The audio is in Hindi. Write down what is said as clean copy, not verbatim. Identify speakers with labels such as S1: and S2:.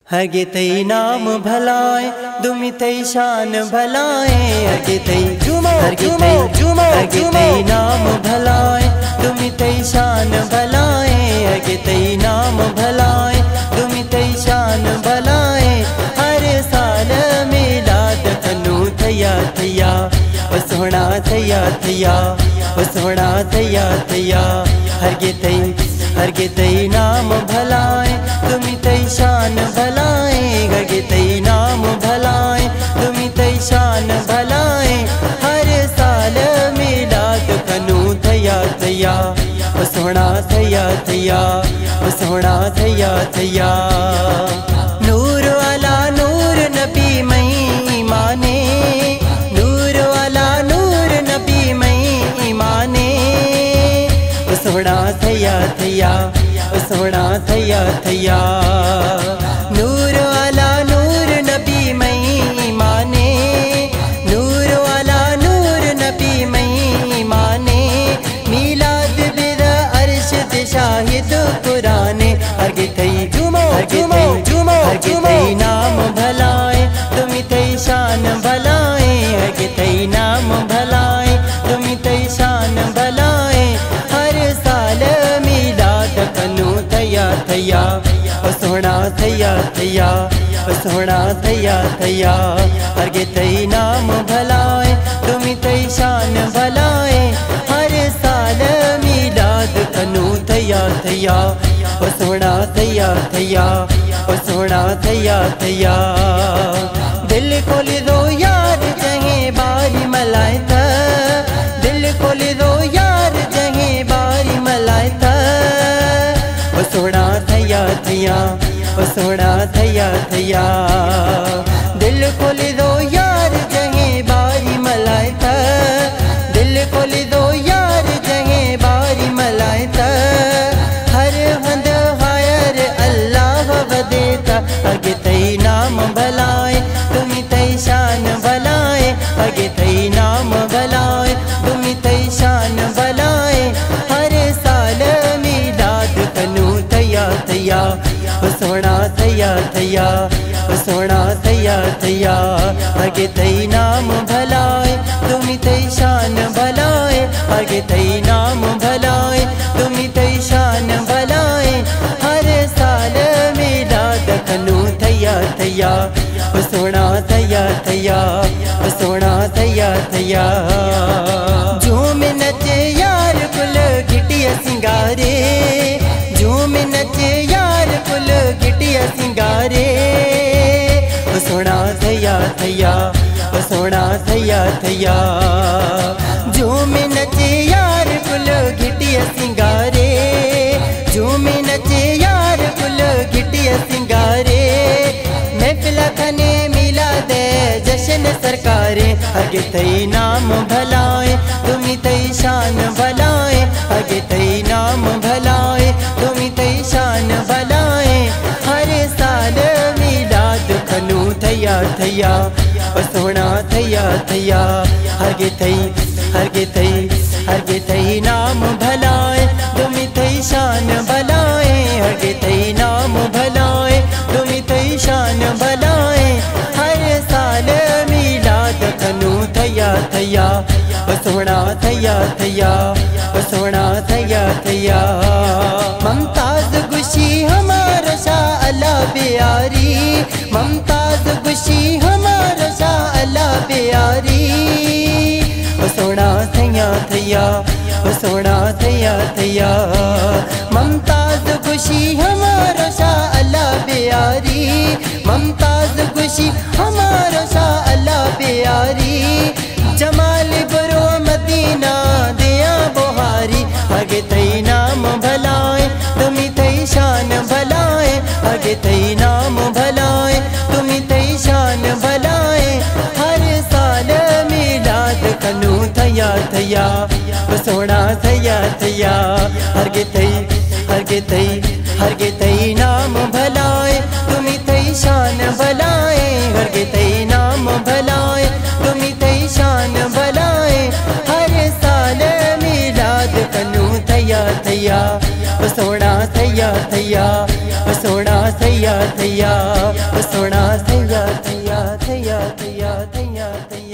S1: हगे तई नाम भलाए दुमि तई शान भलाए हगे तई नाम भलाए दुमि तई शान भलाए हगे तई नाम भलाए दुमि तई शान भलाए हर साल मिलाद कनु थया थया ओ सोहना थया थया ओ सोहना थया थया हरगे तई नाम भलाए तुमि तई शान भलाए हरगे तई नाम भलाए तुमि तई शान भलाए हर साल मिलाद कनु थया थया ओ सोहना थया थया ओ सोहना थया थया नूर वाला नूर नबी मई माने नूर वाला नूर नबी मई माने ओ सोहना थया थया ओ सोहना थया थया नूर वाला नूर नबी मई माने नूर वाला नूर नबी मई माने मिलाद बिद अर्श शाहिद कुराने हरगे तई नाम भलाए तुमि तई शान भलाए हरगे तई नाम भलाए तुमि तई शान भलाए हर साल मिलाद कनु थया थया ओ सोहना थया थया ओ सोहना थया थया हरगे तई नाम भलाए तुमि तई शान भलाए हर साल मिलाद कनु थया थया ओ सोहना थया थया ओ सोहना थया थया दिल खोल दो यार जहे बारी मलाए था दिल खोल दो यार जहे बारी मलाए था ओ सोहना थया थया ओ सोहना थया थया दिल खोल दो यार जहे बारी मलाए था दिल खोल दो यार जहे बारी मलाए था हर हंद हायर अल्लाह वदेता हगे तई नाम भलाए तुमि तई शान भलाए हगे तई नाम भलाए तुमि तई शान भलाए हर साल मिलाद कनु थया थया ओ सोहना थया थया ओ सोहना थया थया हगे तई नाम भलाए तुमि तई शान भलाए हगे तई नाम भलाए तुमि तई शान भलाए हर साल मिलाद कनु थया थया ओ सोहना थया थया ओ सोहना थया थया झूम नचे यार कुल गिटिया सिंगारे झूम नचे यार कुल गिटिया सिंगारे ओ सोहना थया थया ओ सोहना थया थया झूम नचे यार कुल गिटिया सिंगारे झूम नचे यार कुल गिटिया सिंगारे महफिल खने मिला दे जश्न सरकारे हगे तई नाम भलाए तुमि तई शान भलाए हगे तई नाम भलाए तुमि तई शान भलाए हर साल मिलाद कनु थया थया ओ सोहना थया थया हरगे तई नाम भलाए तुमि तई शान भलाए हरगे तई नाम भलाए तुमि तई शान भलाए हर साल मिलाद कनु थया थया ओ सोहना थया थया ओ सोहना थया थया ममताज गुशी हमारा शाह अल्लाह प्यारी ममताज गुशी हमारा शाह अल्लाह प्यारी ओ सोहना थया थया ओ सोहना थया थया ममताज खुशी हमारा शाह अल्लाह प्यारी ममताज खुशी हमारा शाह अल्लाह प्यारी जमाल बरो मदीना दिया बुहारी हगे तई नाम भलाए तुमि तई शान भलाए हगे तई नाम भलाए तुमि तई शान भलाए हर साल मिलाद कनु थया थया ओ सोहना थया थया हरगे तई नाम भलाए तुमि तई शान भलाए हरगे तई नाम भलाए तुमि तई शान भलाए हर साल मिलाद कनु थया थया ओ सोहना थया थया ओ सोहना थया थया बाप सोना थैया थैया थैया थैया थैया थैया।